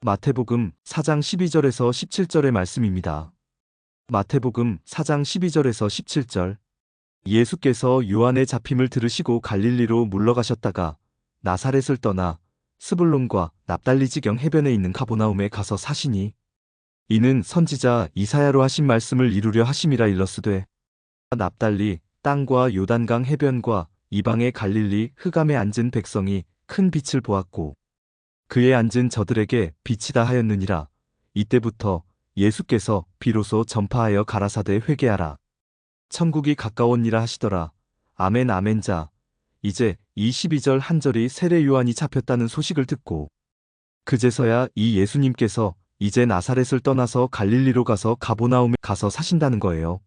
마태복음 4장 12절에서 17절의 말씀입니다. 마태복음 4장 12절에서 17절. 예수께서 요한의 잡힘을 들으시고 갈릴리로 물러가셨다가 나사렛을 떠나 스불론과 납달리 지경 해변에 있는 가버나움에 가서 사시니 이는 선지자 이사야로 하신 말씀을 이루려 하심이라 일렀으되 납달리 땅과 요단강 해변과 이방의 갈릴리 흑암에 앉은 백성이 큰 빛을 보았고 그에 앉은 저들에게 빛이다 하였느니라. 이때부터 예수께서 비로소 전파하여 가라사대 회개하라. 천국이 가까웠니라 하시더라. 아멘 아멘자. 이제 이 12절 한 절이 세례 요한이 잡혔다는 소식을 듣고 그제서야 이 예수님께서 이제 나사렛을 떠나서 갈릴리로 가서 가버나움에 가서 사신다는 거예요.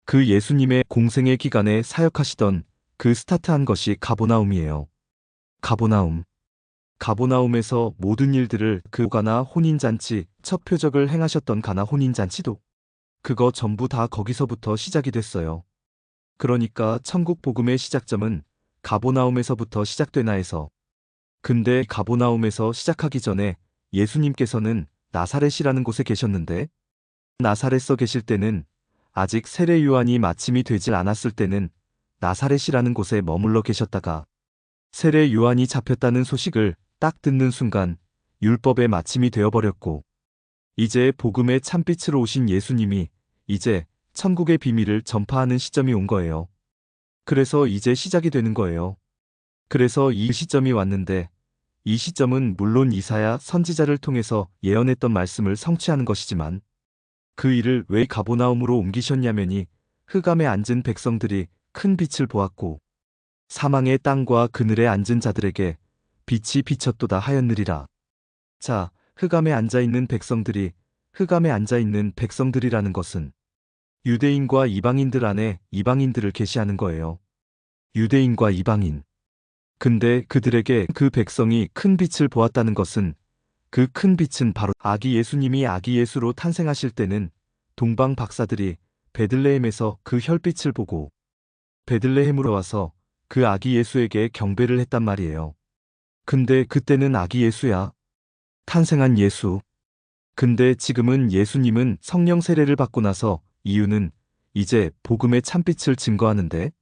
그 예수님의 공생의 기간에 사역하시던 그 스타트한 것이 가버나움이에요. 가버나움. 가버나움에서 모든 일들을 그 가나 혼인잔치, 첫 표적을 행하셨던 가나 혼인잔치도 그거 전부 다 거기서부터 시작이 됐어요. 그러니까 천국 복음의 시작점은 가버나움에서부터 시작되나 해서. 근데 가버나움에서 시작하기 전에 예수님께서는 나사렛이라는 곳에 계셨는데 나사렛서 계실 때는 아직 세례 요한이 마침이 되질 않았을 때는 나사렛이라는 곳에 머물러 계셨다가 세례 요한이 잡혔다는 소식을 딱 듣는 순간 율법의 마침이 되어버렸고 이제 복음의 참빛으로 오신 예수님이 이제 천국의 비밀을 전파하는 시점이 온 거예요. 그래서 이제 시작이 되는 거예요. 그래서 이 시점이 왔는데 이 시점은 물론 이사야 선지자를 통해서 예언했던 말씀을 성취하는 것이지만 그 일을 왜 가버나움으로 옮기셨냐면이 흑암에 앉은 백성들이 큰 빛을 보았고 사망의 땅과 그늘에 앉은 자들에게 빛이 비쳤도다 하였느리라. 자, 흑암에 앉아있는 백성들이 흑암에 앉아있는 백성들이라는 것은 유대인과 이방인들 안에 이방인들을 계시하는 거예요. 유대인과 이방인. 근데 그들에게 그 백성이 큰 빛을 보았다는 것은 그 큰 빛은 바로 아기 예수님이 아기 예수로 탄생하실 때는 동방 박사들이 베들레헴에서 그 혈빛을 보고 베들레헴으로 와서 그 아기 예수에게 경배를 했단 말이에요. 근데 그때는 아기 예수야. 탄생한 예수. 근데 지금은 예수님은 성령 세례를 받고 나서 이유는 이제 복음의 참빛을 증거하는데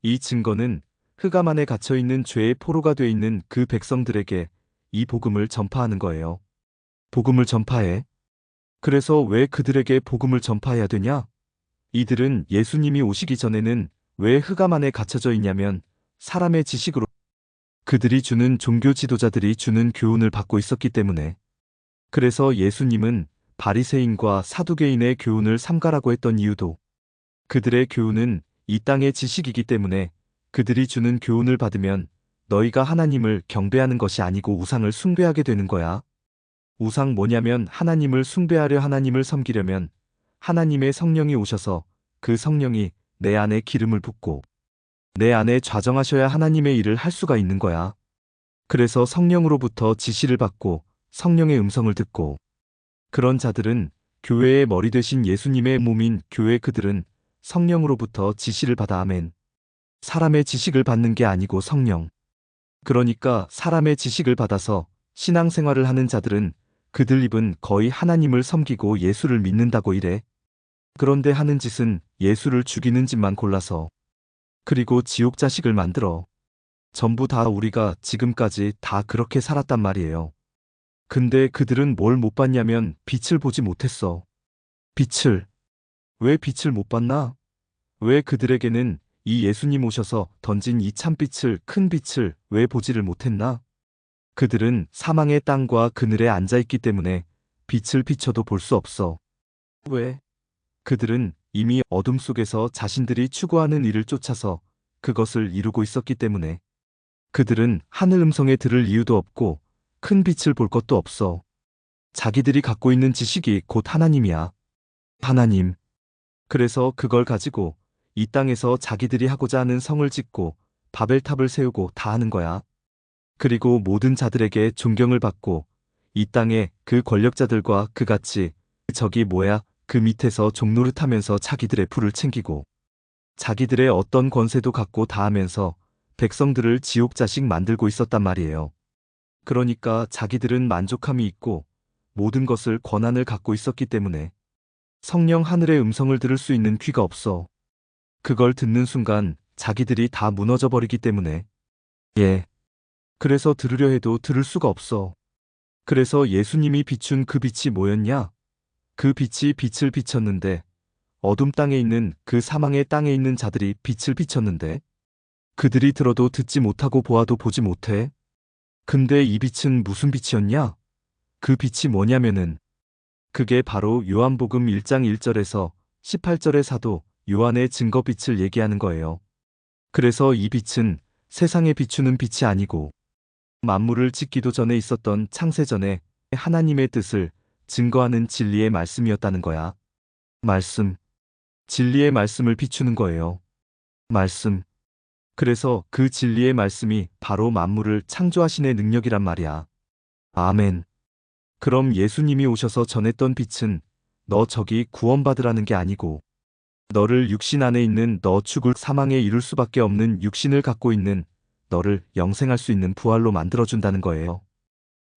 이 증거는 흑암 안에 갇혀있는 죄의 포로가 돼 있는 그 백성들에게 이 복음을 전파하는 거예요. 복음을 전파해. 그래서 왜 그들에게 복음을 전파해야 되냐? 이들은 예수님이 오시기 전에는 왜 흑암 안에 갇혀져 있냐면 사람의 지식으로 그들이 주는 종교 지도자들이 주는 교훈을 받고 있었기 때문에. 그래서 예수님은 바리새인과 사두개인의 교훈을 삼가라고 했던 이유도 그들의 교훈은 이 땅의 지식이기 때문에 그들이 주는 교훈을 받으면 너희가 하나님을 경배하는 것이 아니고 우상을 숭배하게 되는 거야. 우상 뭐냐면 하나님을 숭배하려 하나님을 섬기려면 하나님의 성령이 오셔서 그 성령이 내 안에 기름을 붓고 내 안에 좌정하셔야 하나님의 일을 할 수가 있는 거야. 그래서 성령으로부터 지시를 받고 성령의 음성을 듣고 그런 자들은 교회의 머리 되신 예수님의 몸인 교회 그들은 성령으로부터 지시를 받아 아멘. 사람의 지식을 받는 게 아니고 성령. 그러니까 사람의 지식을 받아서 신앙생활을 하는 자들은 그들 입은 거의 하나님을 섬기고 예수를 믿는다고 이래. 그런데 하는 짓은 예수를 죽이는 짓만 골라서 그리고 지옥 자식을 만들어. 전부 다 우리가 지금까지 다 그렇게 살았단 말이에요. 근데 그들은 뭘 못 봤냐면 빛을 보지 못했어. 빛을. 왜 빛을 못 봤나? 왜 그들에게는 이 예수님 오셔서 던진 이 참빛을 큰 빛을 왜 보지를 못했나? 그들은 사망의 땅과 그늘에 앉아있기 때문에 빛을 비춰도 볼 수 없어. 왜? 그들은 이미 어둠 속에서 자신들이 추구하는 일을 쫓아서 그것을 이루고 있었기 때문에 그들은 하늘 음성에 들을 이유도 없고 큰 빛을 볼 것도 없어. 자기들이 갖고 있는 지식이 곧 하나님이야. 하나님. 그래서 그걸 가지고 이 땅에서 자기들이 하고자 하는 성을 짓고 바벨탑을 세우고 다 하는 거야. 그리고 모든 자들에게 존경을 받고 이 땅에 그 권력자들과 그같이 저기 뭐야 그 밑에서 종노릇하면서 자기들의 부를 챙기고 자기들의 어떤 권세도 갖고 다 하면서 백성들을 지옥 자식 만들고 있었단 말이에요. 그러니까 자기들은 만족함이 있고 모든 것을 권한을 갖고 있었기 때문에 성령 하늘의 음성을 들을 수 있는 귀가 없어. 그걸 듣는 순간 자기들이 다 무너져 버리기 때문에. 예. 그래서 들으려 해도 들을 수가 없어. 그래서 예수님이 비춘 그 빛이 뭐였냐? 그 빛이 빛을 비췄는데 어둠 땅에 있는 그 사망의 땅에 있는 자들이 빛을 비췄는데 그들이 들어도 듣지 못하고 보아도 보지 못해. 근데 이 빛은 무슨 빛이었냐? 그 빛이 뭐냐면은 그게 바로 요한복음 1장 1절에서 18절의 사도 요한의 증거빛을 얘기하는 거예요. 그래서 이 빛은 세상에 비추는 빛이 아니고 만물을 짓기도 전에 있었던 창세전에 하나님의 뜻을 증거하는 진리의 말씀이었다는 거야. 말씀. 진리의 말씀을 비추는 거예요. 말씀. 그래서 그 진리의 말씀이 바로 만물을 창조하신의 능력이란 말이야. 아멘. 그럼 예수님이 오셔서 전했던 빛은 너 저기 구원받으라는 게 아니고 너를 육신 안에 있는 너 죽을 사망에 이를 수밖에 없는 육신을 갖고 있는 너를 영생할 수 있는 부활로 만들어준다는 거예요.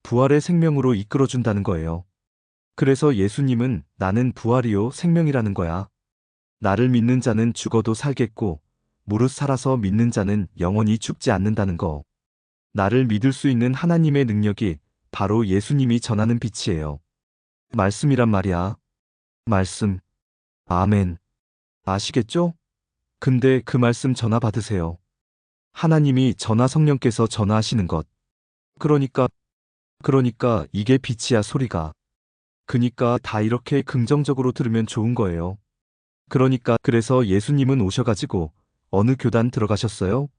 부활의 생명으로 이끌어준다는 거예요. 그래서 예수님은 나는 부활이요 생명이라는 거야. 나를 믿는 자는 죽어도 살겠고 무릇 살아서 믿는 자는 영원히 죽지 않는다는 거. 나를 믿을 수 있는 하나님의 능력이 바로 예수님이 전하는 빛이에요. 말씀이란 말이야. 말씀. 아멘. 아시겠죠? 근데 그 말씀 전화 받으세요. 하나님이 전하 성령께서 전하하시는 것. 그러니까 이게 빛이야 소리가. 그니까 다 이렇게 긍정적으로 들으면 좋은 거예요. 그래서 예수님은 오셔가지고 어느 교단 들어가셨어요?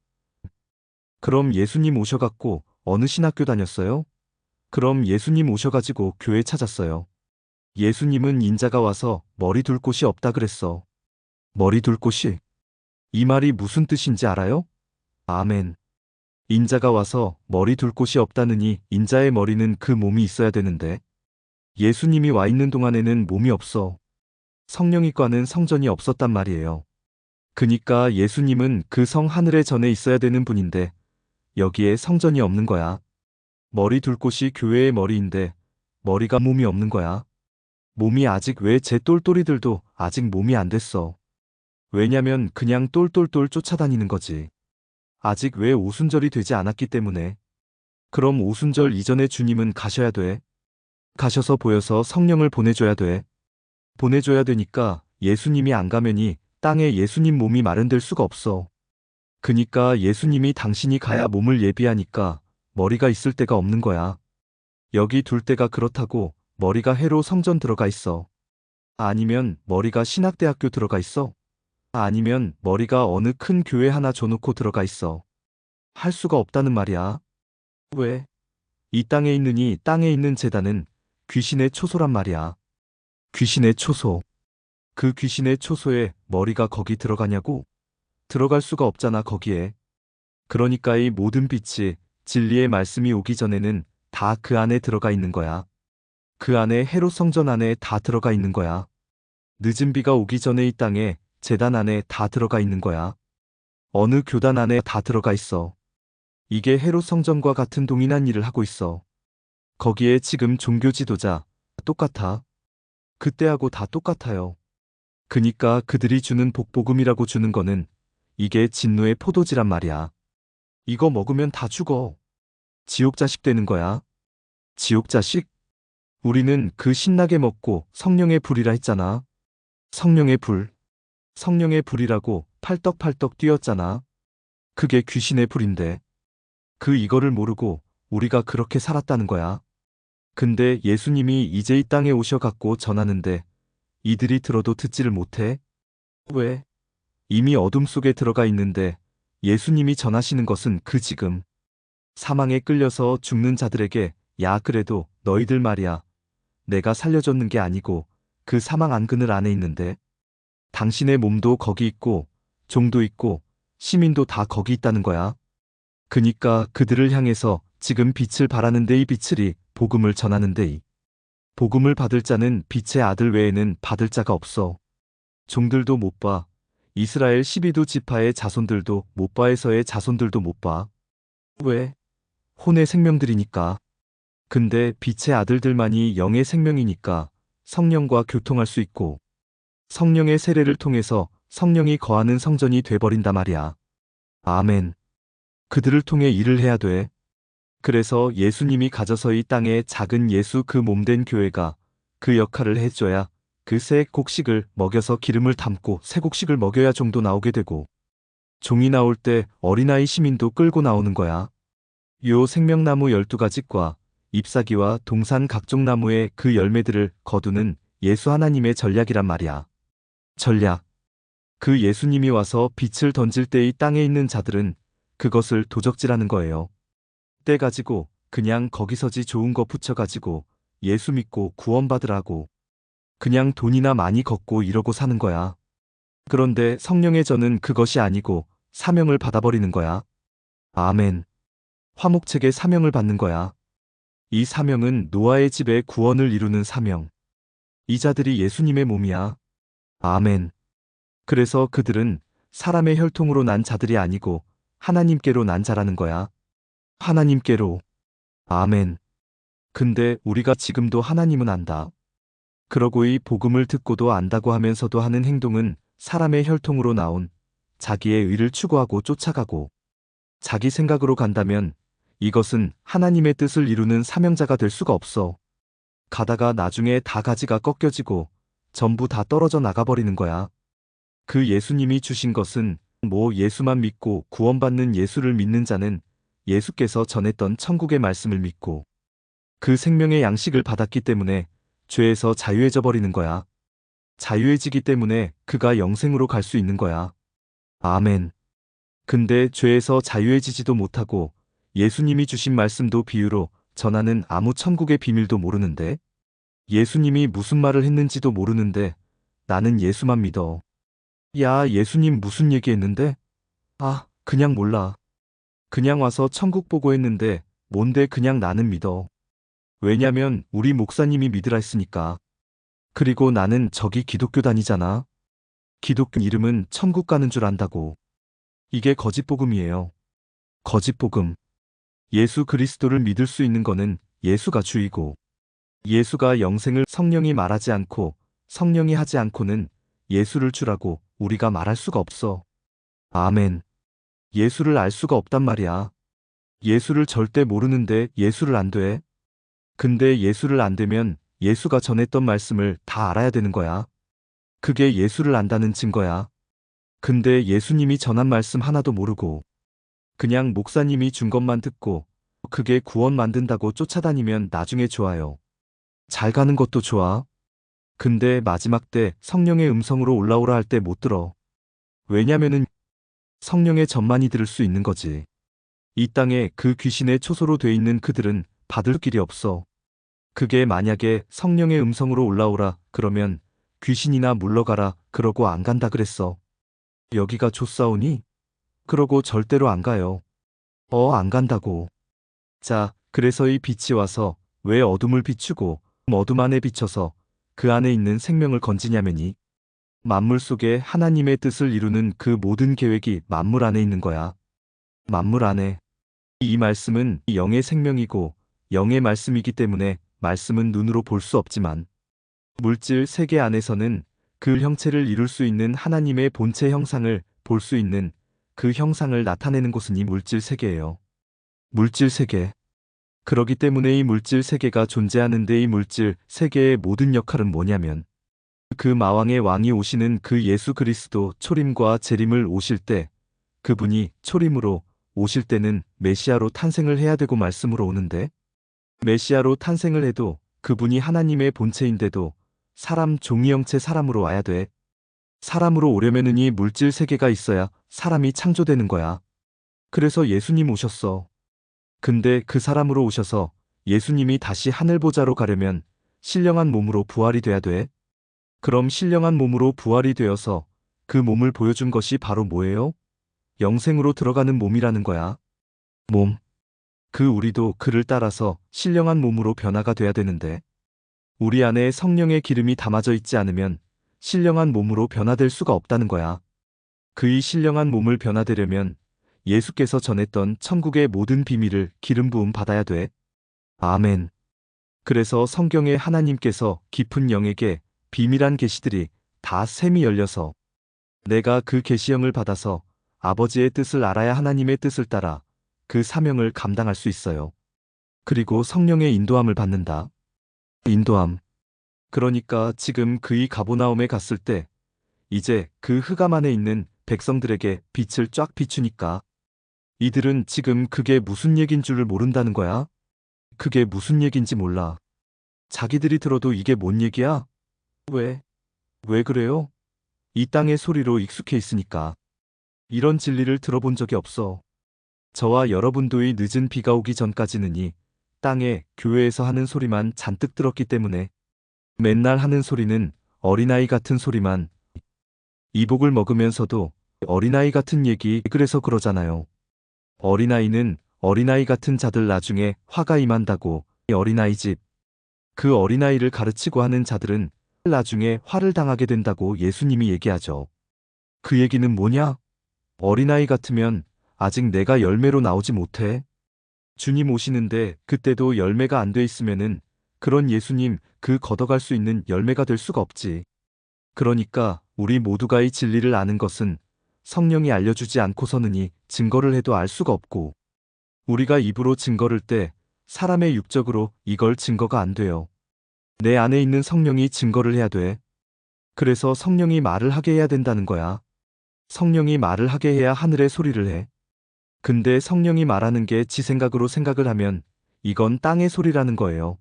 그럼 예수님 오셔갖고 어느 신학교 다녔어요? 그럼 예수님 오셔가지고 교회 찾았어요. 예수님은 인자가 와서 머리 둘 곳이 없다 그랬어. 머리 둘 곳이? 이 말이 무슨 뜻인지 알아요? 아멘. 인자가 와서 머리 둘 곳이 없다느니 인자의 머리는 그 몸이 있어야 되는데 예수님이 와 있는 동안에는 몸이 없어. 성령이과는 성전이 없었단 말이에요. 그니까 예수님은 그 성 하늘의 전에 있어야 되는 분인데 여기에 성전이 없는 거야. 머리 둘 곳이 교회의 머리인데 머리가 몸이 없는 거야. 몸이 아직 왜 제 똘똘이들도 아직 몸이 안 됐어. 왜냐면 그냥 똘똘똘 쫓아다니는 거지. 아직 왜 오순절이 되지 않았기 때문에. 그럼 오순절 이전에 주님은 가셔야 돼. 가셔서 보여서 성령을 보내줘야 돼. 보내줘야 되니까 예수님이 안 가면이 땅에 예수님 몸이 마련될 수가 없어. 그니까 예수님이 당신이 가야 몸을 예비하니까 머리가 있을 데가 없는 거야. 여기 둘 데가 그렇다고 머리가 회로 성전 들어가 있어. 아니면 머리가 신학대학교 들어가 있어. 아니면 머리가 어느 큰 교회 하나 줘놓고 들어가 있어. 할 수가 없다는 말이야. 왜? 이 땅에 있느니 땅에 있는 제단은 귀신의 초소란 말이야. 귀신의 초소. 그 귀신의 초소에 머리가 거기 들어가냐고? 들어갈 수가 없잖아 거기에. 그러니까 이 모든 빛이 진리의 말씀이 오기 전에는 다 그 안에 들어가 있는 거야. 그 안에 헤롯 성전 안에 다 들어가 있는 거야. 늦은 비가 오기 전에 이 땅에 제단 안에 다 들어가 있는 거야. 어느 교단 안에 다 들어가 있어. 이게 헤롯 성전과 같은 동일한 일을 하고 있어. 거기에 지금 종교 지도자 똑같아. 그때하고 다 똑같아요. 그니까 그들이 주는 복복음이라고 주는 거는 이게 진노의 포도지란 말이야. 이거 먹으면 다 죽어. 지옥 자식 되는 거야. 지옥 자식? 우리는 그 신나게 먹고 성령의 불이라 했잖아. 성령의 불. 성령의 불이라고 팔떡팔떡 뛰었잖아. 그게 귀신의 불인데. 이거를 모르고 우리가 그렇게 살았다는 거야. 근데 예수님이 이제 이 땅에 오셔갖고 전하는데 이들이 들어도 듣지를 못해? 왜? 이미 어둠 속에 들어가 있는데 예수님이 전하시는 것은 그 지금 사망에 끌려서 죽는 자들에게 야 그래도 너희들 말이야. 내가 살려줬는 게 아니고 그 사망 안그늘 안에 있는데 당신의 몸도 거기 있고 종도 있고 시민도 다 거기 있다는 거야. 그니까 그들을 향해서 지금 빛을 발하는데 이 빛을이 복음을 전하는데 이 복음을 받을 자는 빛의 아들 외에는 받을 자가 없어. 종들도 못 봐. 이스라엘 12도 지파의 자손들도 못 봐에서의 자손들도 못 봐. 왜? 혼의 생명들이니까. 근데 빛의 아들들만이 영의 생명이니까 성령과 교통할 수 있고 성령의 세례를 통해서 성령이 거하는 성전이 돼버린다 말이야. 아멘. 그들을 통해 일을 해야 돼. 그래서 예수님이 가져서 이 땅에 작은 예수 그 몸된 교회가 그 역할을 해줘야 그 새 곡식을 먹여서 기름을 담고 새 곡식을 먹여야 종도 나오게 되고 종이 나올 때 어린아이 시민도 끌고 나오는 거야. 요 생명나무 12가지과 잎사귀와 동산 각종 나무의 그 열매들을 거두는 예수 하나님의 전략이란 말이야. 전략. 그 예수님이 와서 빛을 던질 때 이 땅에 있는 자들은 그것을 도적질하는 거예요. 때 가지고 그냥 거기서지 좋은 거 붙여가지고 예수 믿고 구원받으라고 그냥 돈이나 많이 걷고 이러고 사는 거야. 그런데 성령의 전은 그것이 아니고 사명을 받아버리는 거야. 아멘. 화목책의 사명을 받는 거야. 이 사명은 노아의 집의 구원을 이루는 사명. 이 자들이 예수님의 몸이야. 아멘. 그래서 그들은 사람의 혈통으로 난 자들이 아니고 하나님께로 난 자라는 거야. 하나님께로. 아멘. 근데 우리가 지금도 하나님은 안다. 그러고 이 복음을 듣고도 안다고 하면서도 하는 행동은 사람의 혈통으로 나온 자기의 의를 추구하고 쫓아가고 자기 생각으로 간다면 이것은 하나님의 뜻을 이루는 사명자가 될 수가 없어. 가다가 나중에 다 가지가 꺾여지고 전부 다 떨어져 나가버리는 거야. 그 예수님이 주신 것은 뭐 예수만 믿고 구원받는 예수를 믿는 자는 예수께서 전했던 천국의 말씀을 믿고 그 생명의 양식을 받았기 때문에 죄에서 자유해져 버리는 거야. 자유해지기 때문에 그가 영생으로 갈 수 있는 거야. 아멘. 근데 죄에서 자유해지지도 못하고 예수님이 주신 말씀도 비유로 전하는 아무 천국의 비밀도 모르는데 예수님이 무슨 말을 했는지도 모르는데 나는 예수만 믿어. 야, 예수님 무슨 얘기했는데? 아, 그냥 몰라. 그냥 와서 천국 보고 했는데 뭔데 그냥 나는 믿어. 왜냐면 우리 목사님이 믿으라 했으니까. 그리고 나는 저기 기독교 다니잖아. 기독교 이름은 천국 가는 줄 안다고. 이게 거짓복음이에요. 거짓복음. 예수 그리스도를 믿을 수 있는 거는 예수가 주이고 예수가 영생을 성령이 말하지 않고 성령이 하지 않고는 예수를 주라고 우리가 말할 수가 없어. 아멘. 예수를 알 수가 없단 말이야. 예수를 절대 모르는데 예수를 안 돼. 근데 예수를 안 되면 예수가 전했던 말씀을 다 알아야 되는 거야. 그게 예수를 안다는 증거야. 근데 예수님이 전한 말씀 하나도 모르고 그냥 목사님이 준 것만 듣고 그게 구원 만든다고 쫓아다니면 나중에 좋아요. 잘 가는 것도 좋아. 근데 마지막 때 성령의 음성으로 올라오라 할 때 못 들어. 왜냐면은 성령의 전만이 들을 수 있는 거지. 이 땅에 그 귀신의 초소로 돼 있는 그들은 받을 길이 없어. 그게 만약에 성령의 음성으로 올라오라 그러면 귀신이나 물러가라 그러고 안 간다 그랬어. 여기가 좋사오니? 그러고 절대로 안 가요. 안 간다고. 자, 그래서 이 빛이 와서 왜 어둠을 비추고 어둠 안에 비춰서 그 안에 있는 생명을 건지냐면이 만물 속에 하나님의 뜻을 이루는 그 모든 계획이 만물 안에 있는 거야. 만물 안에. 이 말씀은 영의 생명이고 영의 말씀이기 때문에 말씀은 눈으로 볼 수 없지만 물질 세계 안에서는 그 형체를 이룰 수 있는 하나님의 본체 형상을 볼 수 있는 그 형상을 나타내는 곳은 이 물질 세계예요. 물질 세계. 그러기 때문에 이 물질 세계가 존재하는데 이 물질 세계의 모든 역할은 뭐냐면 그 마왕의 왕이 오시는 그 예수 그리스도 초림과 재림을 오실 때 그분이 초림으로 오실 때는 메시아로 탄생을 해야 되고 말씀으로 오는데 메시아로 탄생을 해도 그분이 하나님의 본체인데도 사람 종이 형체 사람으로 와야 돼. 사람으로 오려면은 이 물질 세계가 있어야 사람이 창조되는 거야. 그래서 예수님 오셨어. 근데 그 사람으로 오셔서 예수님이 다시 하늘 보좌로 가려면 신령한 몸으로 부활이 돼야 돼. 그럼 신령한 몸으로 부활이 되어서 그 몸을 보여준 것이 바로 뭐예요? 영생으로 들어가는 몸이라는 거야. 몸. 그 우리도 그를 따라서 신령한 몸으로 변화가 돼야 되는데 우리 안에 성령의 기름이 담아져 있지 않으면 신령한 몸으로 변화될 수가 없다는 거야. 그 이 신령한 몸을 변화되려면 예수께서 전했던 천국의 모든 비밀을 기름 부음 받아야 돼. 아멘. 그래서 성경에 하나님께서 깊은 영에게 비밀한 계시들이 다 샘이 열려서 내가 그 계시형을 받아서 아버지의 뜻을 알아야 하나님의 뜻을 따라 그 사명을 감당할 수 있어요. 그리고 성령의 인도함을 받는다. 인도함. 그러니까 지금 그이 가보나움에 갔을 때 이제 그 흑암 안에 있는 백성들에게 빛을 쫙 비추니까 이들은 지금 그게 무슨 얘긴 줄을 모른다는 거야. 그게 무슨 얘긴지 몰라. 자기들이 들어도 이게 뭔 얘기야? 왜? 왜 그래요? 이 땅의 소리로 익숙해 있으니까. 이런 진리를 들어본 적이 없어. 저와 여러분도 이 늦은 비가 오기 전까지는 이 땅에 교회에서 하는 소리만 잔뜩 들었기 때문에 맨날 하는 소리는 어린아이 같은 소리만, 이복을 먹으면서도 어린아이 같은 얘기, 그래서 그러잖아요. 어린아이는 어린아이 같은 자들 나중에 화가 임한다고. 이 어린아이 집. 그 어린아이를 가르치고 하는 자들은 나중에 화를 당하게 된다고 예수님이 얘기하죠. 그 얘기는 뭐냐? 어린아이 같으면 아직 내가 열매로 나오지 못해. 주님 오시는데 그때도 열매가 안 돼 있으면은 그런 예수님 그 걷어갈 수 있는 열매가 될 수가 없지. 그러니까 우리 모두가 이 진리를 아는 것은 성령이 알려주지 않고서는 이 증거를 해도 알 수가 없고, 우리가 입으로 증거를 때 사람의 육적으로 이걸 증거가 안 돼요. 내 안에 있는 성령이 증거를 해야 돼. 그래서 성령이 말을 하게 해야 된다는 거야. 성령이 말을 하게 해야 하늘의 소리를 해. 근데 성령이 말하는 게 지 생각으로 생각을 하면 이건 땅의 소리라는 거예요.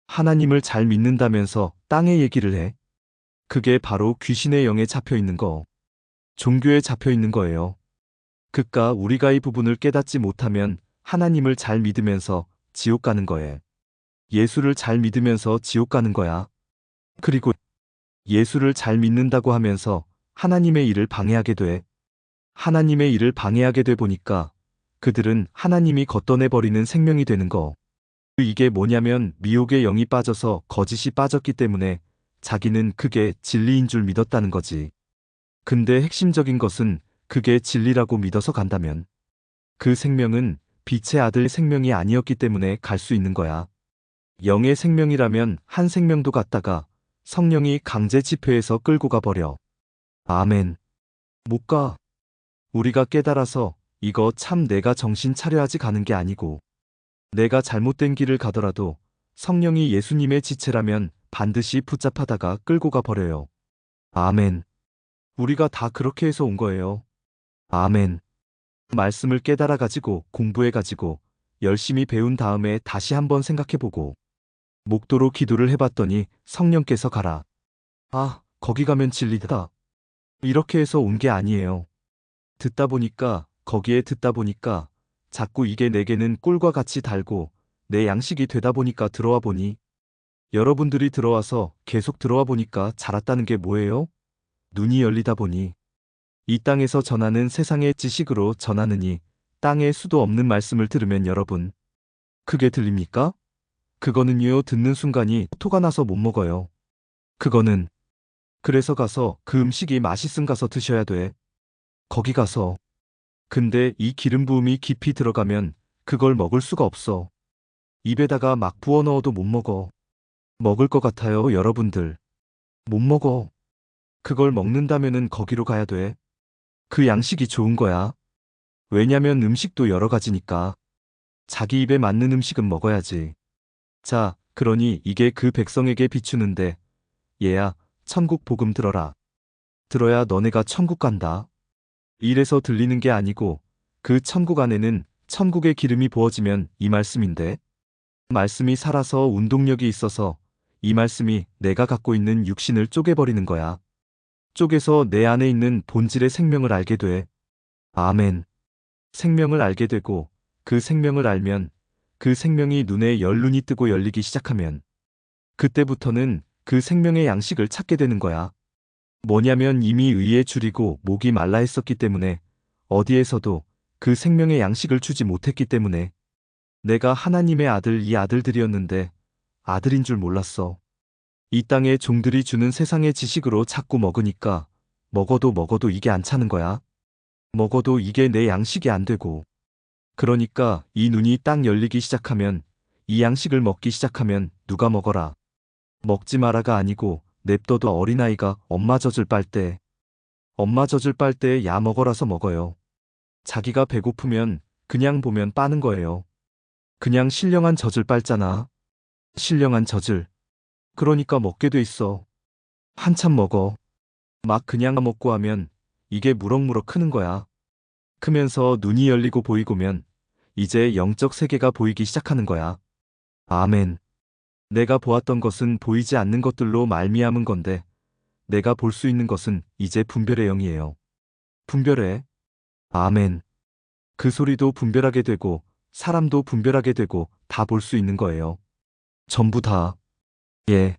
하나님을 잘 믿는다면서 땅의 얘기를 해. 그게 바로 귀신의 영에 잡혀 있는 거. 종교에 잡혀 있는 거예요. 그깟 우리가 이 부분을 깨닫지 못하면 하나님을 잘 믿으면서 지옥 가는 거에. 예수를 잘 믿으면서 지옥 가는 거야. 그리고 예수를 잘 믿는다고 하면서 하나님의 일을 방해하게 돼. 하나님의 일을 방해하게 돼 보니까 그들은 하나님이 걷어내버리는 생명이 되는 거. 이게 뭐냐면 미혹의 영이 빠져서 거짓이 빠졌기 때문에 자기는 그게 진리인 줄 믿었다는 거지. 근데 핵심적인 것은 그게 진리라고 믿어서 간다면 그 생명은 빛의 아들 생명이 아니었기 때문에 갈 수 있는 거야. 영의 생명이라면 한 생명도 갔다가 성령이 강제 집회에서 끌고 가버려. 아멘. 못 가. 우리가 깨달아서 이거 참 내가 정신 차려야지 가는 게 아니고, 내가 잘못된 길을 가더라도 성령이 예수님의 지체라면 반드시 붙잡아다가 끌고 가버려요. 아멘. 우리가 다 그렇게 해서 온 거예요. 아멘. 말씀을 깨달아가지고 공부해가지고 열심히 배운 다음에 다시 한번 생각해보고 목도로 기도를 해봤더니 성령께서 가라. 아, 거기 가면 진리다. 이렇게 해서 온 게 아니에요. 듣다 보니까, 거기에 듣다 보니까 자꾸 이게 내게는 꿀과 같이 달고 내 양식이 되다 보니까 들어와 보니, 여러분들이 들어와서 계속 들어와 보니까 자랐다는 게 뭐예요? 눈이 열리다 보니 이 땅에서 전하는 세상의 지식으로 전하느니 땅에 수도 없는 말씀을 들으면 여러분, 그게 들립니까? 그거는요, 듣는 순간이 토가 나서 못 먹어요. 그거는. 그래서 가서 그 음식이 맛있음 가서 드셔야 돼. 거기 가서. 근데 이 기름 부음이 깊이 들어가면 그걸 먹을 수가 없어. 입에다가 막 부어 넣어도 못 먹어. 먹을 것 같아요, 여러분들. 못 먹어. 그걸 먹는다면은 거기로 가야 돼. 그 양식이 좋은 거야. 왜냐면 음식도 여러 가지니까. 자기 입에 맞는 음식은 먹어야지. 자, 그러니 이게 그 백성에게 비추는데, 얘야, 천국 복음 들어라. 들어야 너네가 천국 간다. 이래서 들리는 게 아니고 그 천국 안에는 천국의 기름이 부어지면 이 말씀인데, 말씀이 살아서 운동력이 있어서 이 말씀이 내가 갖고 있는 육신을 쪼개버리는 거야. 쪼개서 내 안에 있는 본질의 생명을 알게 돼. 아멘. 생명을 알게 되고 그 생명을 알면, 그 생명이 눈에 열눈이 뜨고 열리기 시작하면 그때부터는 그 생명의 양식을 찾게 되는 거야. 뭐냐면 이미 의에 줄이고 목이 말라 했었기 때문에 어디에서도 그 생명의 양식을 주지 못했기 때문에 내가 하나님의 아들, 이 아들들이었는데 아들인 줄 몰랐어. 이 땅의 종들이 주는 세상의 지식으로 자꾸 먹으니까 먹어도 이게 안 차는 거야. 먹어도 이게 내 양식이 안 되고. 그러니까 이 눈이 딱 열리기 시작하면 이 양식을 먹기 시작하면 누가 먹어라. 먹지 마라가 아니고 냅둬도 어린아이가 엄마 젖을 빨 때, 엄마 젖을 빨 때 야 먹어라서 먹어요. 자기가 배고프면 그냥 보면 빠는 거예요. 그냥 신령한 젖을 빨잖아. 신령한 젖을. 그러니까 먹게 돼 있어. 한참 먹어. 막 그냥 먹고 하면 이게 무럭무럭 크는 거야. 크면서 눈이 열리고 보이고면 이제 영적 세계가 보이기 시작하는 거야. 아멘. 내가 보았던 것은 보이지 않는 것들로 말미암은 건데 내가 볼 수 있는 것은 이제 분별의 영이에요. 분별해. 아멘. 그 소리도 분별하게 되고 사람도 분별하게 되고 다 볼 수 있는 거예요. 전부 다. 예.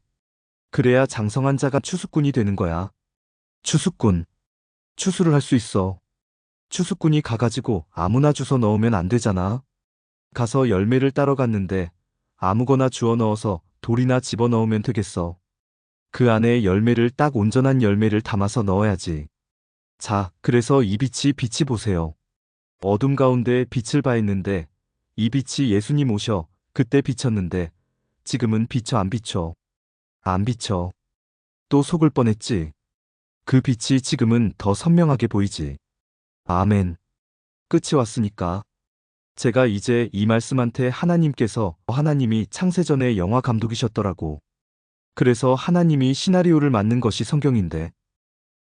그래야 장성한 자가 추수꾼이 되는 거야. 추수꾼. 추수를 할 수 있어. 추수꾼이 가가지고 아무나 주워 넣으면 안 되잖아. 가서 열매를 따러 갔는데 아무거나 주워 넣어서 돌이나 집어 넣으면 되겠어. 그 안에 열매를 딱 온전한 열매를 담아서 넣어야지. 자, 그래서 이 빛이 보세요. 어둠 가운데 빛을 발했는데 이 빛이 예수님 오셔 그때 비쳤는데 지금은 비쳐 안 비쳐? 안 비쳐. 또 속을 뻔했지. 그 빛이 지금은 더 선명하게 보이지. 아멘. 끝이 왔으니까. 제가 이제 이 말씀한테 하나님이 창세전에 영화 감독이셨더라고. 그래서 하나님이 시나리오를 만든 것이 성경인데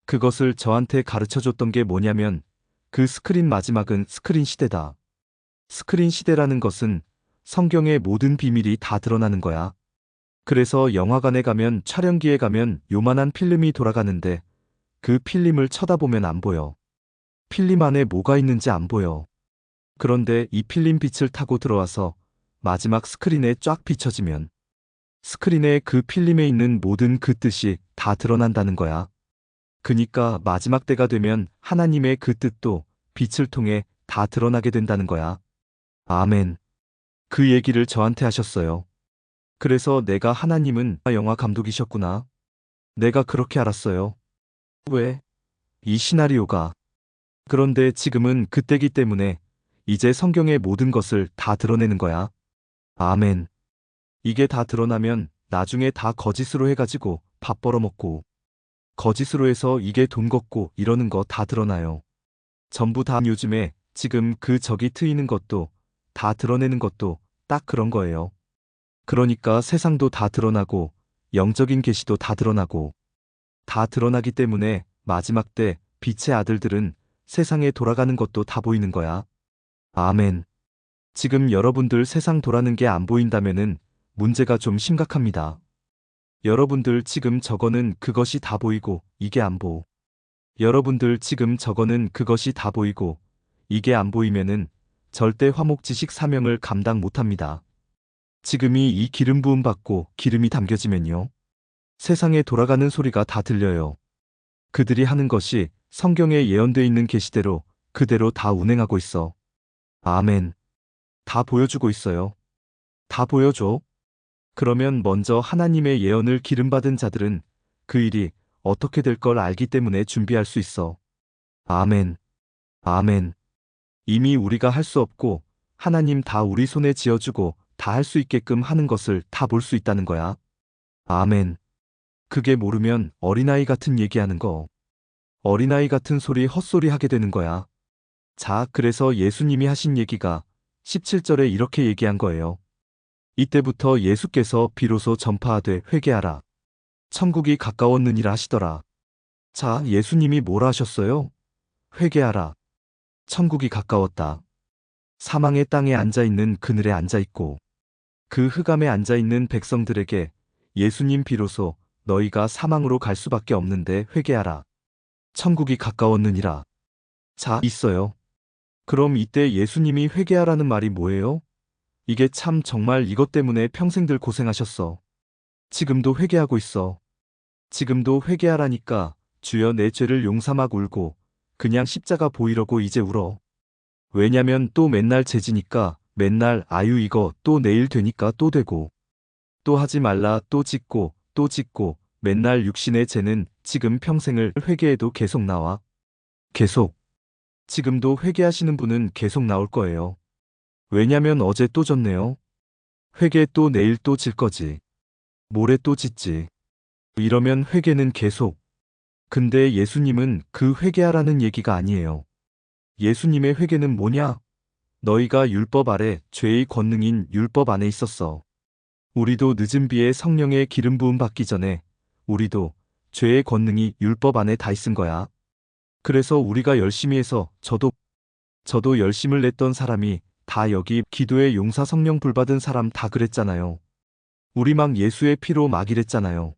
그것을 저한테 가르쳐 줬던 게 뭐냐면 그 스크린 마지막은 스크린 시대다. 스크린 시대라는 것은 성경의 모든 비밀이 다 드러나는 거야. 그래서 영화관에 가면 촬영기에 가면 요만한 필름이 돌아가는데 그 필름을 쳐다보면 안 보여. 필름 안에 뭐가 있는지 안 보여. 그런데 이 필름 빛을 타고 들어와서 마지막 스크린에 쫙 비춰지면 스크린에 그 필름에 있는 모든 그 뜻이 다 드러난다는 거야. 그니까 마지막 때가 되면 하나님의 그 뜻도 빛을 통해 다 드러나게 된다는 거야. 아멘. 그 얘기를 저한테 하셨어요. 그래서 내가 하나님은 영화 감독이셨구나. 내가 그렇게 알았어요. 왜? 이 시나리오가. 그런데 지금은 그때기 때문에 이제 성경의 모든 것을 다 드러내는 거야. 아멘. 이게 다 드러나면 나중에 다 거짓으로 해가지고 밥 벌어먹고 거짓으로 해서 이게 돈 걷고 이러는 거 다 드러나요. 전부 다 요즘에 지금 그 적이 트이는 것도 다 드러내는 것도 딱 그런 거예요. 그러니까 세상도 다 드러나고 영적인 계시도 다 드러나고 다 드러나기 때문에 마지막 때 빛의 아들들은 세상에 돌아가는 것도 다 보이는 거야. 아멘. 지금 여러분들 세상 돌아는 게 안 보인다면은 문제가 좀 심각합니다. 여러분들 지금 저거는 그것이 다 보이고 이게 안 보. 여러분들 지금 저거는 그것이 다 보이고 이게 안 보이면은 절대 화목지식 사명을 감당 못합니다. 지금이 이 기름 부음 받고 기름이 담겨지면요. 세상에 돌아가는 소리가 다 들려요. 그들이 하는 것이 성경에 예언되어 있는 계시대로 그대로 다 운행하고 있어. 아멘. 다 보여주고 있어요. 다 보여줘. 그러면 먼저 하나님의 예언을 기름받은 자들은 그 일이 어떻게 될 걸 알기 때문에 준비할 수 있어. 아멘. 아멘. 이미 우리가 할 수 없고 하나님 다 우리 손에 쥐어주고 다 할 수 있게끔 하는 것을 다 볼 수 있다는 거야. 아멘. 그게 모르면 어린아이 같은 얘기하는 거. 어린아이 같은 소리 헛소리 하게 되는 거야. 자, 그래서 예수님이 하신 얘기가 17절에 이렇게 얘기한 거예요. 이때부터 예수께서 비로소 전파하되 회개하라. 천국이 가까웠느니라 하시더라. 자, 예수님이 뭐라 하셨어요? 회개하라. 천국이 가까웠다. 사망의 땅에 앉아있는 그늘에 앉아있고 그 흑암에 앉아있는 백성들에게 예수님 비로소 너희가 사망으로 갈 수밖에 없는데 회개하라. 천국이 가까웠느니라. 자, 있어요. 그럼 이때 예수님이 회개하라는 말이 뭐예요? 이게 참 정말 이것 때문에 평생들 고생하셨어. 지금도 회개하고 있어. 지금도 회개하라니까 주여 내 죄를 용서막 울고 그냥 십자가 보이려고 이제 울어. 왜냐면 또 맨날 죄지니까 맨날 아유 이거 또 내일 되니까 또 되고 또 하지 말라 또 짓고 또 짓고 맨날 육신의 죄는 지금 평생을 회개해도 계속 나와. 계속. 지금도 회개하시는 분은 계속 나올 거예요. 왜냐면 어제 또 졌네요. 회개 또 내일 또 질 거지. 모레 또 짓지. 이러면 회개는 계속. 근데 예수님은 그 회개하라는 얘기가 아니에요. 예수님의 회개는 뭐냐? 너희가 율법 아래 죄의 권능인 율법 안에 있었어. 우리도 늦은 비에 성령의 기름 부음 받기 전에 우리도 죄의 권능이 율법 안에 다 있은 거야. 그래서 우리가 열심히 해서 저도 열심을 냈던 사람이 다 여기 기도에 용사 성령 불 받은 사람 다 그랬잖아요. 우리 막 예수의 피로 막 이랬잖아요.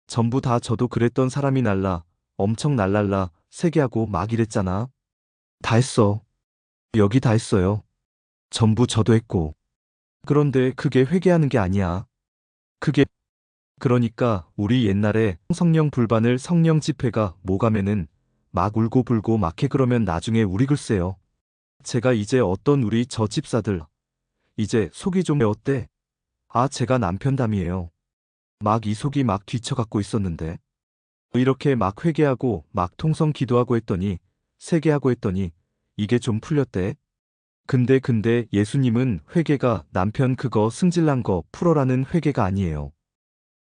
전부 다 저도 그랬던 사람이 날라 엄청 날랄라 세게하고 막 이랬잖아. 다 했어. 여기 다 했어요. 전부 저도 했고. 그런데 그게 회개하는 게 아니야. 그게 그러니까 우리 옛날에 성령 불반을 성령 집회가 뭐가면은 막 울고 불고 막 해 그러면 나중에 우리 글쎄요. 제가 이제 어떤 우리 저 집사들 이제 속이 좀 어때? 아 제가 남편 담이에요. 막 이 속이 막 뒤쳐갖고 있었는데 이렇게 막 회개하고 막 통성 기도하고 했더니 세게하고 했더니 이게 좀 풀렸대. 근데 예수님은 회개가 남편 그거 승질난 거 풀어라는 회개가 아니에요.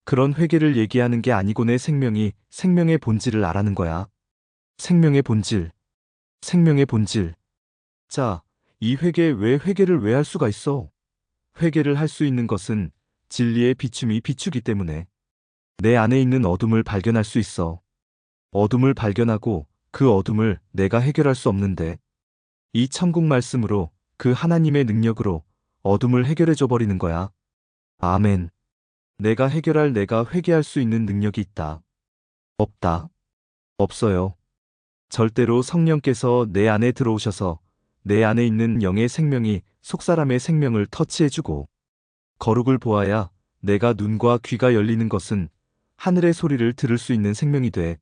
그런 회개를 얘기하는 게 아니고 내 생명의 본질을 알아는 거야. 생명의 본질. 생명의 본질. 자, 이 왜 회개를 왜 할 수가 있어? 회개를 할 수 있는 것은 진리의 비춤이 비추기 때문에 내 안에 있는 어둠을 발견할 수 있어. 어둠을 발견하고 그 어둠을 내가 해결할 수 없는데 이 천국 말씀으로 그 하나님의 능력으로 어둠을 해결해 줘 버리는 거야. 아멘. 내가 회개할 수 있는 능력이 있다. 없다. 없어요. 절대로 성령께서 내 안에 들어오셔서 내 안에 있는 영의 생명이 속사람의 생명을 터치해주고 거룩을 보아야 내가 눈과 귀가 열리는 것은 하늘의 소리를 들을 수 있는 생명이 돼.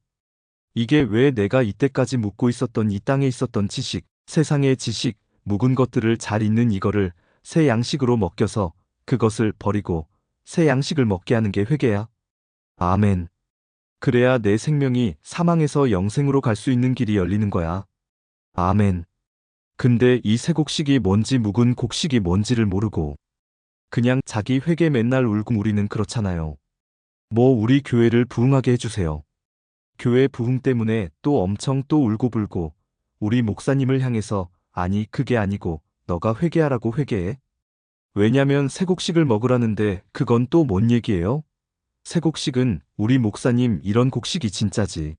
이게 왜 내가 이때까지 묻고 있었던 이 땅에 있었던 지식, 세상의 지식, 묵은 것들을 잘 잊는 이거를 새 양식으로 먹겨서 그것을 버리고 새 양식을 먹게 하는 게 회개야. 아멘. 그래야 내 생명이 사망에서 영생으로 갈 수 있는 길이 열리는 거야. 아멘. 근데 이 새 곡식이 뭔지 묵은 곡식이 뭔지를 모르고 그냥 자기 회개 맨날 울고 우리는 그렇잖아요. 뭐 우리 교회를 부흥하게 해주세요. 교회 부흥 때문에 또 엄청 또 울고불고 우리 목사님을 향해서 아니 그게 아니고 너가 회개하라고 회개해. 왜냐면 새 곡식을 먹으라는데 그건 또 뭔 얘기예요? 새 곡식은 우리 목사님 이런 곡식이 진짜지.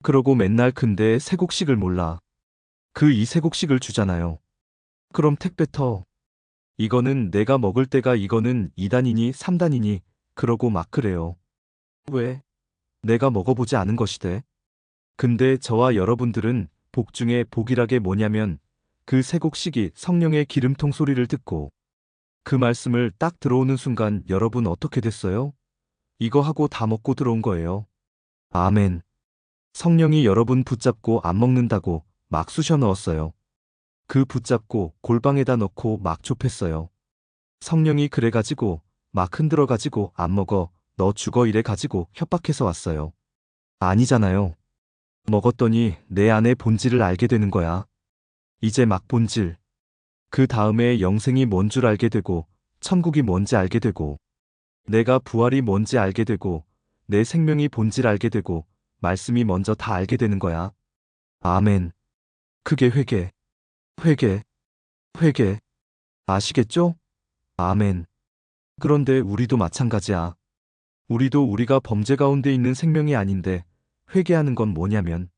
그러고 맨날 근데 새 곡식을 몰라. 그 이 새 곡식을 주잖아요. 그럼 택배 터. 이거는 내가 먹을 때가 이거는 2단이니 3단이니 그러고 막 그래요. 왜? 내가 먹어보지 않은 것이대. 근데 저와 여러분들은 복 중에 복이라게 뭐냐면 그 새 곡식이 성령의 기름통 소리를 듣고 그 말씀을 딱 들어오는 순간 여러분 어떻게 됐어요? 이거 하고 다 먹고 들어온 거예요. 아멘. 성령이 여러분 붙잡고 안 먹는다고 막 쑤셔 넣었어요. 그 붙잡고 골방에다 넣고 막 좁혔어요. 성령이 그래가지고 막 흔들어가지고 안 먹어 너 죽어 이래가지고 협박해서 왔어요. 아니잖아요. 먹었더니 내 안의 본질을 알게 되는 거야. 이제 막 본질. 그 다음에 영생이 뭔 줄 알게 되고 천국이 뭔지 알게 되고 내가 부활이 뭔지 알게 되고 내 생명이 본질 알게 되고 말씀이 먼저 다 알게 되는 거야. 아멘. 그게 회개. 회개. 회개. 아시겠죠? 아멘. 그런데 우리도 마찬가지야. 우리도 우리가 범죄 가운데 있는 생명이 아닌데 회개하는 건 뭐냐면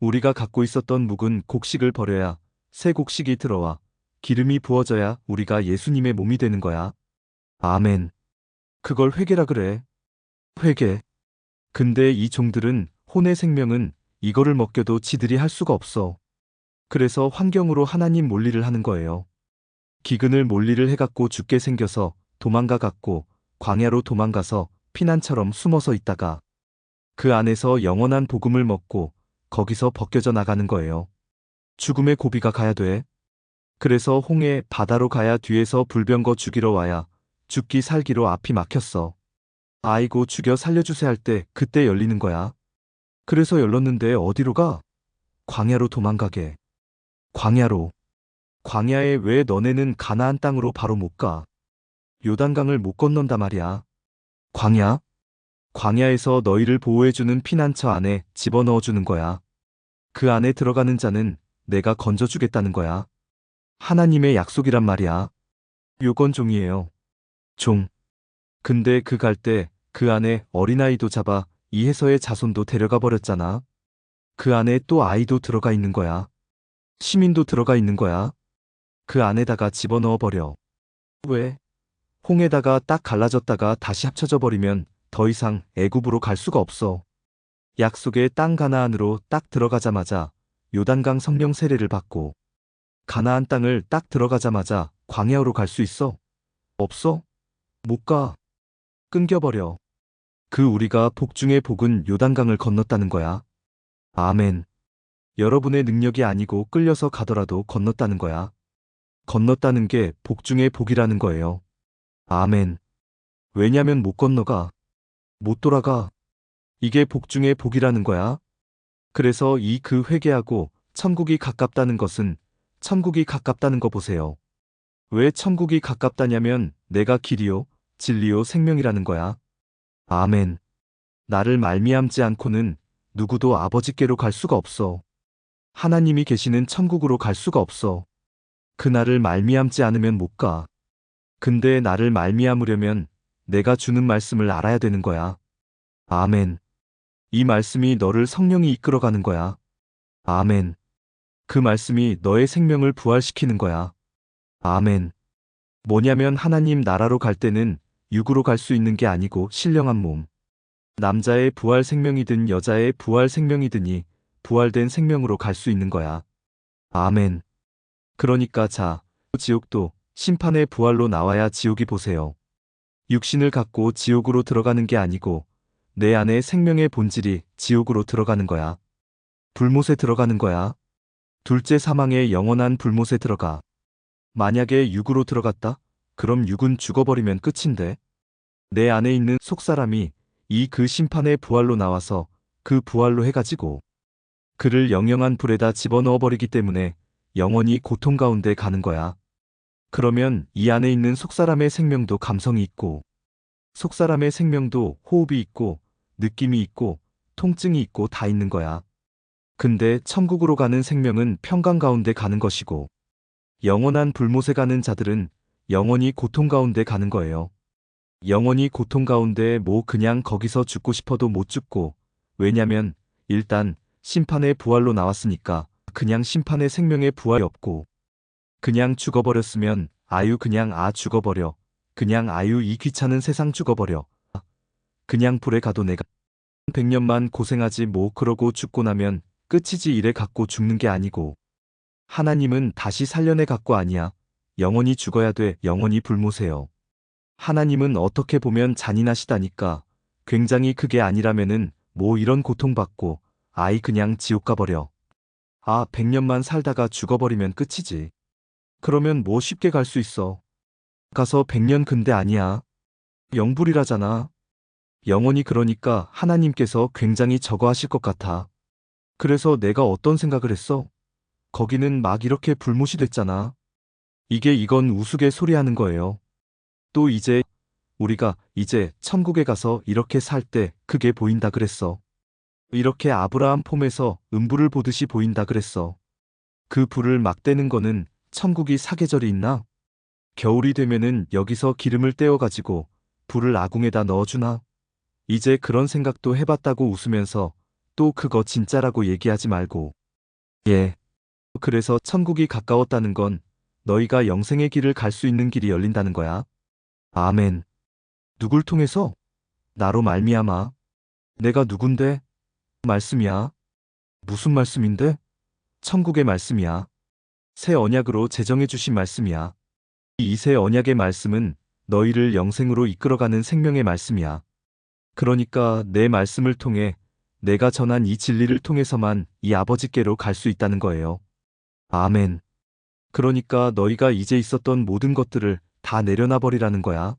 우리가 갖고 있었던 묵은 곡식을 버려야 새 곡식이 들어와 기름이 부어져야 우리가 예수님의 몸이 되는 거야. 아멘. 그걸 회개라 그래. 회개. 근데 이 종들은 혼의 생명은 이거를 먹겨도 지들이 할 수가 없어. 그래서 환경으로 하나님 몰리를 하는 거예요. 기근을 몰리를 해갖고 죽게 생겨서 도망가 갖고 광야로 도망가서 피난처럼 숨어서 있다가 그 안에서 영원한 복음을 먹고 거기서 벗겨져 나가는 거예요. 죽음의 고비가 가야 돼. 그래서 홍해 바다로 가야 뒤에서 불병거 죽이러 와야 죽기 살기로 앞이 막혔어. 아이고 죽여 살려주세 할 때 그때 열리는 거야. 그래서 열렸는데 어디로 가? 광야로 도망가게. 광야로. 광야에 왜 너네는 가나안 땅으로 바로 못 가? 요단강을 못 건넌다 말이야. 광야? 광야에서 너희를 보호해주는 피난처 안에 집어넣어주는 거야. 그 안에 들어가는 자는 내가 건져주겠다는 거야. 하나님의 약속이란 말이야. 요건 종이에요. 종. 근데 그 갈 때 그 안에 어린아이도 잡아 이해서의 자손도 데려가 버렸잖아. 그 안에 또 아이도 들어가 있는 거야. 시민도 들어가 있는 거야. 그 안에다가 집어넣어 버려. 왜? 홍해다가 딱 갈라졌다가 다시 합쳐져 버리면 더 이상 애굽으로 갈 수가 없어. 약속의 땅 가나안으로 딱 들어가자마자 요단강 성령 세례를 받고 가나안 땅을 딱 들어가자마자 광야로 갈 수 있어? 없어? 못 가. 끊겨버려. 그 우리가 복 중의 복은 요단강을 건넜다는 거야. 아멘. 여러분의 능력이 아니고 끌려서 가더라도 건넜다는 거야. 건넜다는 게 복 중의 복이라는 거예요. 아멘. 왜냐면 못 건너가. 못 돌아가. 이게 복 중의 복이라는 거야. 그래서 이 그 회개하고 천국이 가깝다는 것은 천국이 가깝다는 거 보세요. 왜 천국이 가깝다냐면 내가 길이요, 진리요, 생명이라는 거야. 아멘. 나를 말미암지 않고는 누구도 아버지께로 갈 수가 없어. 하나님이 계시는 천국으로 갈 수가 없어. 그 나를 말미암지 않으면 못 가. 근데 나를 말미암으려면 내가 주는 말씀을 알아야 되는 거야. 아멘. 이 말씀이 너를 성령이 이끌어가는 거야. 아멘. 그 말씀이 너의 생명을 부활시키는 거야. 아멘. 뭐냐면 하나님 나라로 갈 때는 육으로 갈 수 있는 게 아니고 신령한 몸. 남자의 부활 생명이든 여자의 부활 생명이든이 부활된 생명으로 갈 수 있는 거야. 아멘. 그러니까 자, 지옥도 심판의 부활로 나와야 지옥이 보세요. 육신을 갖고 지옥으로 들어가는 게 아니고 내 안에 생명의 본질이 지옥으로 들어가는 거야. 불못에 들어가는 거야. 둘째 사망의 영원한 불못에 들어가. 만약에 육으로 들어갔다? 그럼 육은 죽어버리면 끝인데. 내 안에 있는 속사람이 이 그 심판의 부활로 나와서 그 부활로 해가지고 그를 영영한 불에다 집어넣어버리기 때문에 영원히 고통 가운데 가는 거야. 그러면 이 안에 있는 속사람의 생명도 감성이 있고 속사람의 생명도 호흡이 있고 느낌이 있고 통증이 있고 다 있는 거야. 근데 천국으로 가는 생명은 평강 가운데 가는 것이고 영원한 불못에 가는 자들은 영원히 고통 가운데 가는 거예요. 영원히 고통 가운데 뭐 그냥 거기서 죽고 싶어도 못 죽고 왜냐면 일단 심판의 부활로 나왔으니까 그냥 심판의 생명의 부활이 없고 그냥 죽어버렸으면 아유 그냥 죽어버려. 그냥 아유 이 귀찮은 세상 죽어버려. 그냥 불에 가도 내가 100년만 고생하지 뭐 그러고 죽고 나면 끝이지 이래 갖고 죽는 게 아니고 하나님은 다시 살려내 갖고 아니야. 영원히 죽어야 돼. 영원히 불모세요. 하나님은 어떻게 보면 잔인하시다니까. 굉장히 그게 아니라면은 뭐 이런 고통받고 아이 그냥 지옥 가버려. 100년만 살다가 죽어버리면 끝이지. 그러면 뭐 쉽게 갈 수 있어. 가서 100년 근데 아니야. 영불이라잖아. 영원히 그러니까 하나님께서 굉장히 저거 하실 것 같아. 그래서 내가 어떤 생각을 했어? 거기는 막 이렇게 불못이 됐잖아. 이건 우스갯소리하는 거예요. 또 이제 우리가 이제 천국에 가서 이렇게 살 때 그게 보인다 그랬어. 이렇게 아브라함 폼에서 음불을 보듯이 보인다 그랬어. 그 불을 막 떼는 거는 천국이 사계절이 있나? 겨울이 되면은 여기서 기름을 떼어가지고 불을 아궁에다 넣어주나? 이제 그런 생각도 해봤다고 웃으면서 또 그거 진짜라고 얘기하지 말고. 예. 그래서 천국이 가까웠다는 건 너희가 영생의 길을 갈 수 있는 길이 열린다는 거야. 아멘. 누굴 통해서? 나로 말미암아. 내가 누군데? 말씀이야. 무슨 말씀인데? 천국의 말씀이야. 새 언약으로 제정해 주신 말씀이야. 이 새 언약의 말씀은 너희를 영생으로 이끌어가는 생명의 말씀이야. 그러니까 내 말씀을 통해 내가 전한 이 진리를 통해서만 이 아버지께로 갈 수 있다는 거예요. 아멘. 그러니까 너희가 이제 있었던 모든 것들을 다 내려놔 버리라는 거야.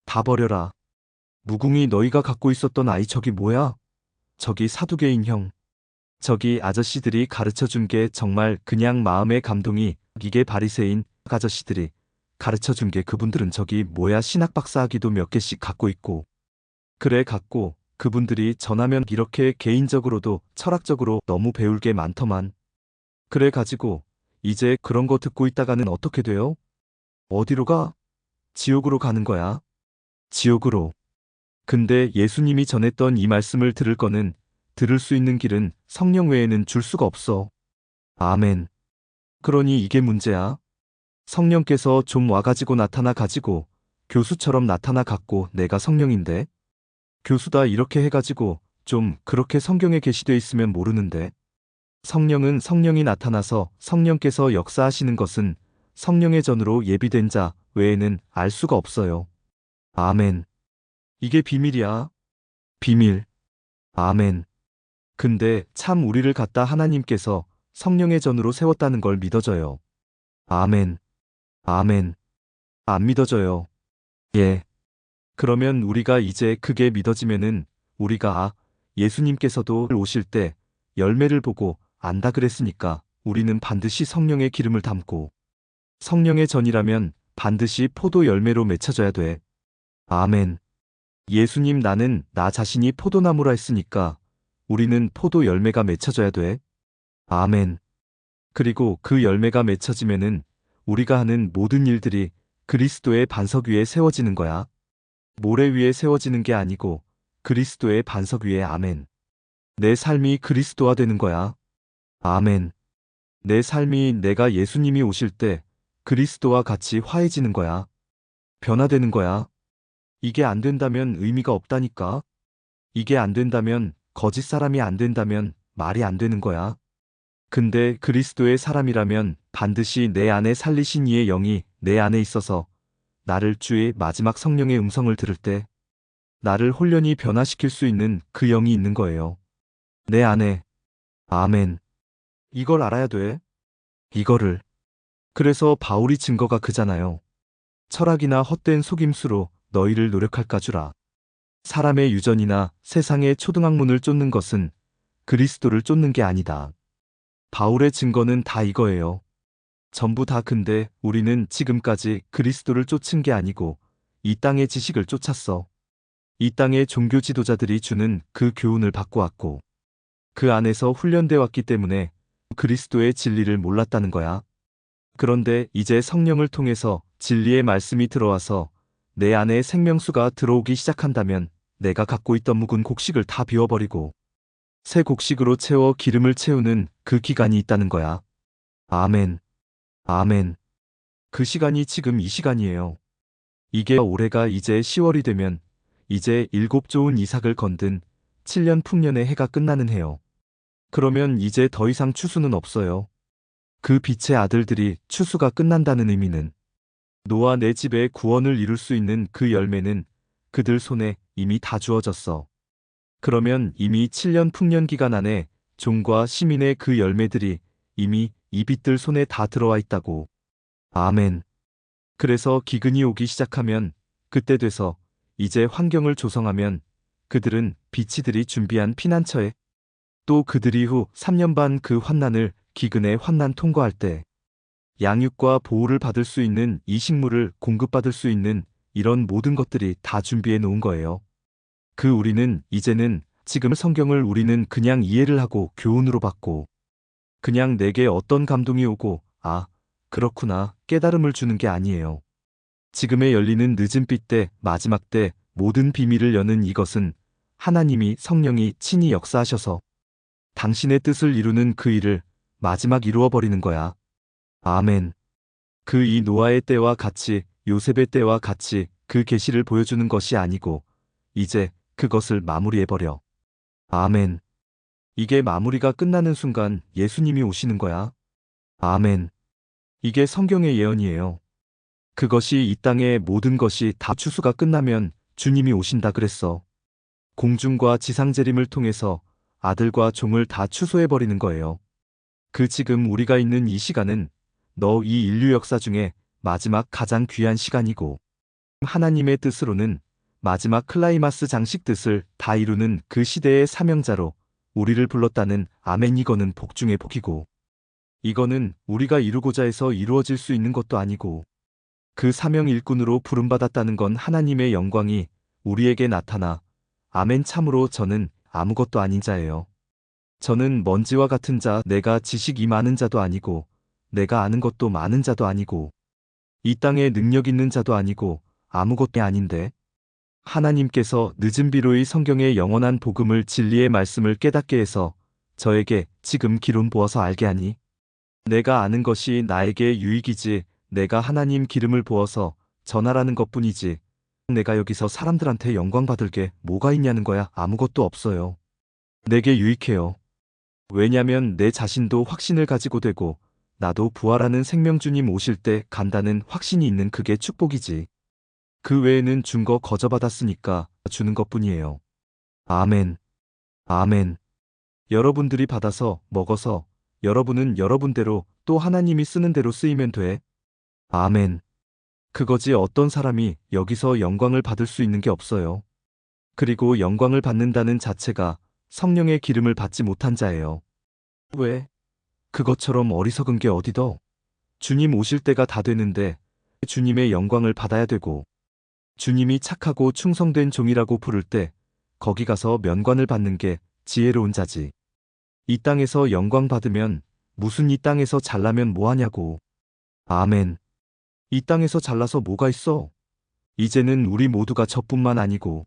다 버려라. 무궁이 너희가 갖고 있었던 아이 저기 뭐야? 저기 사두개인 형. 저기 아저씨들이 가르쳐 준 게 정말 그냥 마음의 감동이 이게 바리새인 아저씨들이 가르쳐 준 게 그분들은 저기 뭐야 신학 박사 학위도 몇 개씩 갖고 있고. 그래 갖고 그분들이 전하면 이렇게 개인적으로도 철학적으로 너무 배울 게 많더만. 그래 가지고 이제 그런 거 듣고 있다가는 어떻게 돼요? 어디로 가? 지옥으로 가는 거야. 지옥으로. 근데 예수님이 전했던 이 말씀을 들을 거는 들을 수 있는 길은 성령 외에는 줄 수가 없어. 아멘. 그러니 이게 문제야. 성령께서 좀 와가지고 나타나 가지고 교수처럼 나타나 갖고 내가 성령인데 교수다 이렇게 해가지고 좀 그렇게 성경에 게시되어 있으면 모르는데 성령은 성령이 나타나서 성령께서 역사하시는 것은 성령의 전으로 예비된 자 외에는 알 수가 없어요. 아멘. 이게 비밀이야. 비밀. 아멘. 근데 참 우리를 갖다 하나님께서 성령의 전으로 세웠다는 걸 믿어져요. 아멘. 아멘. 안 믿어져요. 예. 그러면 우리가 이제 그게 믿어지면은 우리가 예수님께서도 오실 때 열매를 보고 안다 그랬으니까 우리는 반드시 성령의 기름을 담고 성령의 전이라면 반드시 포도 열매로 맺혀져야 돼. 아멘. 예수님 나는 나 자신이 포도나무라 했으니까 우리는 포도 열매가 맺혀져야 돼. 아멘. 그리고 그 열매가 맺혀지면은 우리가 하는 모든 일들이 그리스도의 반석 위에 세워지는 거야. 모래 위에 세워지는 게 아니고 그리스도의 반석 위에. 아멘. 내 삶이 그리스도화 되는 거야. 아멘. 내 삶이 내가 예수님이 오실 때 그리스도와 같이 화해지는 거야. 변화되는 거야. 이게 안 된다면 의미가 없다니까. 이게 안 된다면 거짓 사람이 안 된다면 말이 안 되는 거야. 근데 그리스도의 사람이라면 반드시 내 안에 살리신 이의 영이 내 안에 있어서 나를 주의 마지막 성령의 음성을 들을 때 나를 홀연히 변화시킬 수 있는 그 영이 있는 거예요. 내 안에. 아멘. 이걸 알아야 돼. 이거를. 그래서 바울이 증거가 그잖아요. 철학이나 헛된 속임수로 너희를 노력할까 주라. 사람의 유전이나 세상의 초등학문을 쫓는 것은 그리스도를 쫓는 게 아니다. 바울의 증거는 다 이거예요. 전부 다. 근데 우리는 지금까지 그리스도를 쫓은 게 아니고 이 땅의 지식을 쫓았어. 이 땅의 종교 지도자들이 주는 그 교훈을 받고 왔고 그 안에서 훈련돼 왔기 때문에 그리스도의 진리를 몰랐다는 거야. 그런데 이제 성령을 통해서 진리의 말씀이 들어와서 내 안에 생명수가 들어오기 시작한다면 내가 갖고 있던 묵은 곡식을 다 비워버리고 새 곡식으로 채워 기름을 채우는 그 기간이 있다는 거야. 아멘. 아멘. 그 시간이 지금 이 시간이에요. 이게 올해가 이제 10월이 되면 이제 7 좋은 이삭을 건든 7년 풍년의 해가 끝나는 해요. 그러면 이제 더 이상 추수는 없어요. 그 빛의 아들들이 추수가 끝난다는 의미는 너와 내 집에 구원을 이룰 수 있는 그 열매는 그들 손에 이미 다 주어졌어. 그러면 이미 7년 풍년 기간 안에 종과 시민의 그 열매들이 이미 이 빛들 손에 다 들어와 있다고. 아멘. 그래서 기근이 오기 시작하면 그때 돼서 이제 환경을 조성하면 그들은 비치들이 준비한 피난처에 또 그들이 후 3년 반 그 환난을 기근의 환난 통과할 때 양육과 보호를 받을 수 있는 이 식물을 공급받을 수 있는 이런 모든 것들이 다 준비해 놓은 거예요. 그 우리는 이제는 지금 성경을 우리는 그냥 이해를 하고 교훈으로 받고 그냥 내게 어떤 감동이 오고 그렇구나 깨달음을 주는 게 아니에요. 지금에 열리는 늦은 빛 때 마지막 때 모든 비밀을 여는 이것은 하나님이 성령이 친히 역사하셔서 당신의 뜻을 이루는 그 일을 마지막 이루어버리는 거야. 아멘. 그 이 노아의 때와 같이 요셉의 때와 같이 그 계시를 보여주는 것이 아니고 이제 그것을 마무리해버려. 아멘. 이게 마무리가 끝나는 순간 예수님이 오시는 거야. 아멘. 이게 성경의 예언이에요. 그것이 이 땅의 모든 것이 다 추수가 끝나면 주님이 오신다 그랬어. 공중과 지상재림을 통해서 아들과 종을 다 추수해버리는 거예요. 그 지금 우리가 있는 이 시간은 너 이 인류 역사 중에 마지막 가장 귀한 시간이고 하나님의 뜻으로는 마지막 클라이마스 장식 뜻을 다 이루는 그 시대의 사명자로 우리를 불렀다는 아멘. 이거는 복 중의 복이고 이거는 우리가 이루고자 해서 이루어질 수 있는 것도 아니고 그 사명 일꾼으로 부름받았다는 건 하나님의 영광이 우리에게 나타나 아멘. 참으로 저는 아무것도 아닌 자예요. 저는 먼지와 같은 자, 내가 지식이 많은 자도 아니고 내가 아는 것도 많은 자도 아니고 이 땅에 능력 있는 자도 아니고 아무것도 아닌데 하나님께서 늦은 비로의 성경의 영원한 복음을 진리의 말씀을 깨닫게 해서 저에게 지금 기름 부어서 알게 하니 내가 아는 것이 나에게 유익이지 내가 하나님 기름을 부어서 전하라는 것뿐이지 내가 여기서 사람들한테 영광 받을 게 뭐가 있냐는 거야. 아무것도 없어요. 내게 유익해요. 왜냐면 내 자신도 확신을 가지고 되고 나도 부활하는 생명주님 오실 때 간다는 확신이 있는 그게 축복이지. 그 외에는 준 거 거저 받았으니까 주는 것뿐이에요. 아멘. 아멘. 여러분들이 받아서 먹어서 여러분은 여러분대로 또 하나님이 쓰는 대로 쓰이면 돼. 아멘. 그거지 어떤 사람이 여기서 영광을 받을 수 있는 게 없어요. 그리고 영광을 받는다는 자체가 성령의 기름을 받지 못한 자예요. 왜? 그것처럼 어리석은 게 어디더? 주님 오실 때가 다 되는데 주님의 영광을 받아야 되고 주님이 착하고 충성된 종이라고 부를 때 거기 가서 면관을 받는 게 지혜로운 자지. 이 땅에서 영광 받으면 무슨 이 땅에서 잘나면 뭐하냐고. 아멘. 이 땅에서 잘나서 뭐가 있어? 이제는 우리 모두가 저뿐만 아니고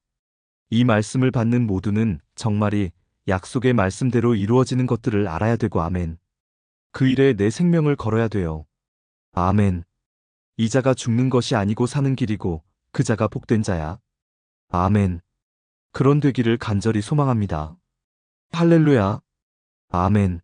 이 말씀을 받는 모두는 정말이 약속의 말씀대로 이루어지는 것들을 알아야 되고 아멘. 그 일에 내 생명을 걸어야 돼요. 아멘. 이 자가 죽는 것이 아니고 사는 길이고 그 자가 복된 자야. 아멘. 그런 되기를 간절히 소망합니다. 할렐루야. 아멘.